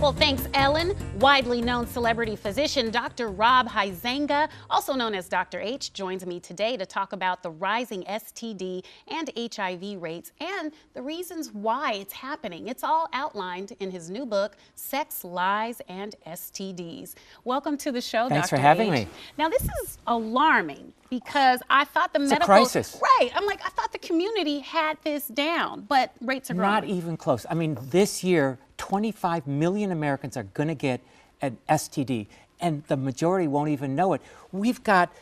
Well, thanks, Ellen. Widely known celebrity physician Dr. Rob Huizenga, also known as Dr. H, joins me today to talk about the rising STD and HIV rates and the reasons why it's happening. It's all outlined in his new book, Sex, Lies, and STDs. Welcome to the show, Dr. H. Thanks for having me. Now, this is alarming because I thought the medical... It's a crisis. Right. I'm like, I thought the community had this down, but rates are growing. Not even close. I mean, this year, 25 million Americans are going to get an STD, and the majority won't even know it. We've got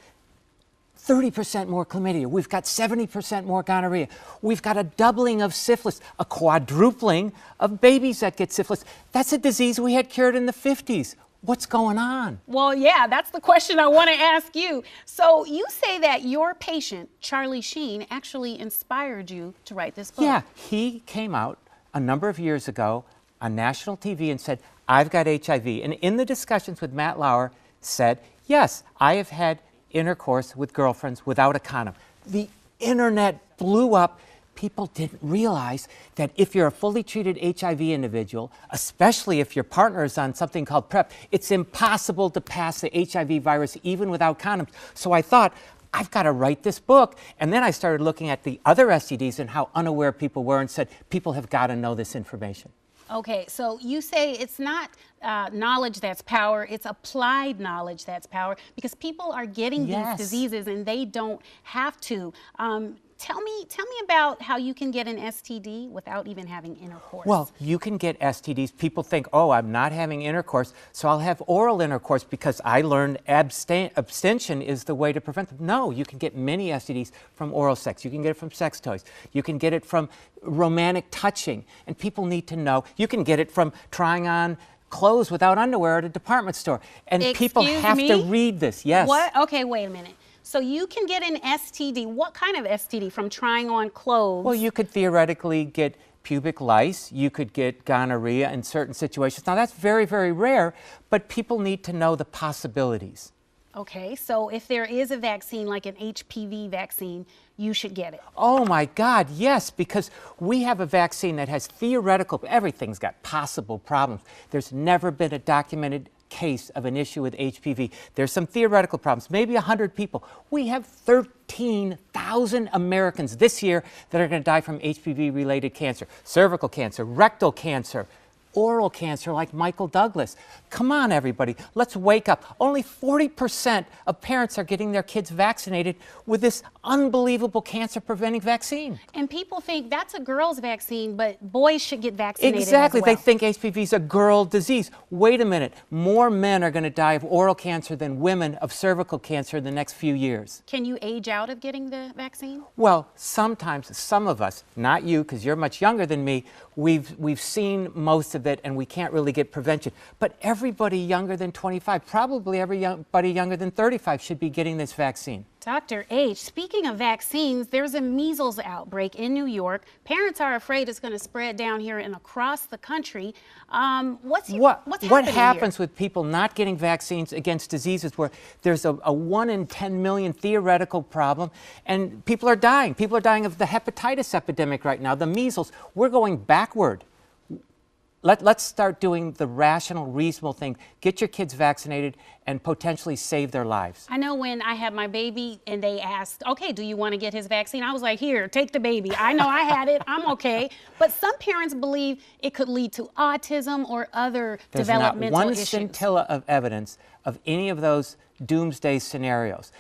30% more chlamydia. We've got 70% more gonorrhea. We've got a doubling of syphilis, a quadrupling of babies that get syphilis. That's a disease we had cured in the 50s. What's going on? Well, yeah, that's the question I want to ask you. So you say that your patient, Charlie Sheen, actually inspired you to write this book. Yeah, he came out a number of years ago on national TV and said, I've got HIV. And in the discussions with Matt Lauer, said, yes, I have had intercourse with girlfriends without a condom. The internet blew up. People didn't realize that if you're a fully treated HIV individual, especially if your partner is on something called PrEP, it's impossible to pass the HIV virus even without condoms. So I thought, I've got to write this book. And then I started looking at the other STDs and how unaware people were and said, people have got to know this information. Okay, so you say it's not knowledge that's power, it's applied knowledge that's power, because people are getting these diseases and they don't have to. Tell me about how you can get an STD without even having intercourse. Well, you can get STDs. People think, oh, I'm not having intercourse, so I'll have oral intercourse because I learned abstention is the way to prevent them. No, you can get many STDs from oral sex. You can get it from sex toys. You can get it from romantic touching. And people need to know. You can get it from trying on clothes without underwear at a department store. And people have to read this. Yes. What? Okay, wait a minute. So you can get an STD. What kind of STD? From trying on clothes? Well, you could theoretically get pubic lice. You could get gonorrhea in certain situations. Now, that's very, very rare, but people need to know the possibilities. Okay, so if there is a vaccine, like an HPV vaccine, you should get it. Oh my God, yes, because we have a vaccine that has theoretical, everything's got possible problems. There's never been a documented case of an issue with HPV. There's some theoretical problems, maybe 100 people. We have 13,000 Americans this year that are going to die from HPV-related cancer, cervical cancer, rectal cancer, oral cancer like Michael Douglas. Come on, everybody, let's wake up. Only 40% of parents are getting their kids vaccinated with this unbelievable cancer-preventing vaccine. And people think that's a girl's vaccine, but boys should get vaccinated Exactly. as well. They think HPV is a girl disease. Wait a minute. More men are going to die of oral cancer than women of cervical cancer in the next few years. Can you age out of getting the vaccine? Well, sometimes, some of us, not you because you're much younger than me, we've seen most of it and we can't really get prevention. But everybody younger than 25, probably everybody younger than 35 should be getting this vaccine. Dr. H, speaking of vaccines, there's a measles outbreak in New York. Parents are afraid it's going to spread down here and across the country. What's what happens with people not getting vaccines against diseases where there's a 1 in 10 million theoretical problem and people are dying? People are dying of the hepatitis epidemic right now, the measles. We're going backward. Let's start doing the rational, reasonable thing. Get your kids vaccinated and potentially save their lives. I know when I had my baby and they asked, okay, do you want to get his vaccine? I was like, here, take the baby. I know I had it. I'm okay. But some parents believe it could lead to autism or other developmental issues. There's not one scintilla of evidence of any of those doomsday scenarios.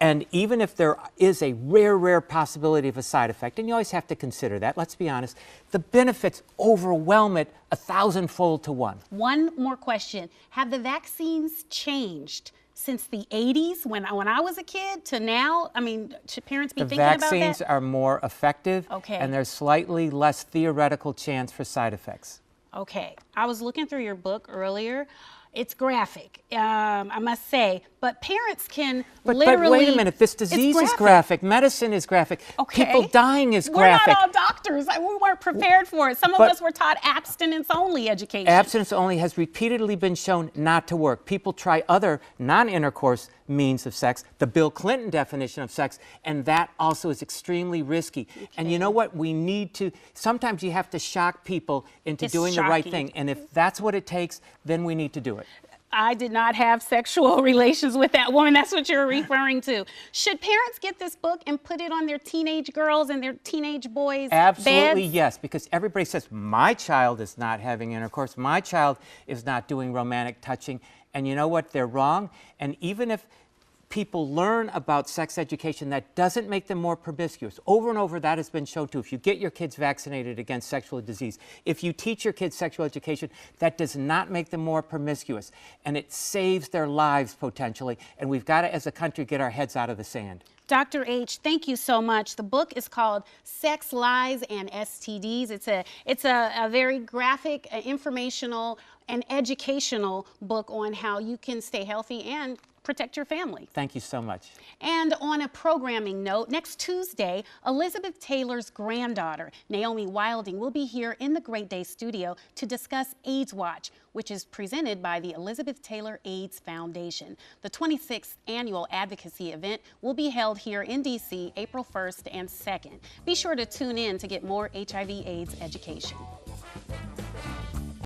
And even if there is a rare possibility of a side effect, and you always have to consider that, let's be honest, the benefits overwhelm it 1,000-fold to 1. One more question. Have the vaccines changed since the 80s, when I was a kid, to now? I mean, should parents be thinking about that? The vaccines are more effective, and there's slightly less theoretical chance for side effects. Okay. I was looking through your book earlier. It's graphic, I must say, but parents can literally... But wait a minute, this disease is graphic, medicine is graphic, people dying is graphic. We're not all doctors, we weren't prepared for it. Some of us were taught abstinence-only education. Abstinence-only has repeatedly been shown not to work. People try other non-intercourse means of sex, the Bill Clinton definition of sex, and that also is extremely risky. Okay. And you know what? We need to, sometimes you have to shock people into doing the right thing, and if that's what it takes, then we need to do it. I did not have sexual relations with that woman. That's what you're referring to. Should parents get this book and put it on their teenage girls and their teenage boys' Absolutely, beds? yes, because everybody says, my child is not having intercourse, my child is not doing romantic touching, and you know what? They're wrong, and even if people learn about sex education, that doesn't make them more promiscuous. Over and over, that has been shown too. If you get your kids vaccinated against sexual disease, if you teach your kids sexual education, that does not make them more promiscuous. And it saves their lives potentially. And we've got to, as a country, get our heads out of the sand. Dr. H, thank you so much. The book is called Sex, Lies, and STDs. It's a very graphic, informational, and educational book on how you can stay healthy and protect your family. Thank you so much. And on a programming note, next Tuesday, Elizabeth Taylor's granddaughter, Naomi Wilding, will be here in the Great Day studio to discuss AIDS Watch, which is presented by the Elizabeth Taylor AIDS Foundation. The 26th annual advocacy event will be held here in D.C. April 1st and 2nd. Be sure to tune in to get more HIV/AIDS education.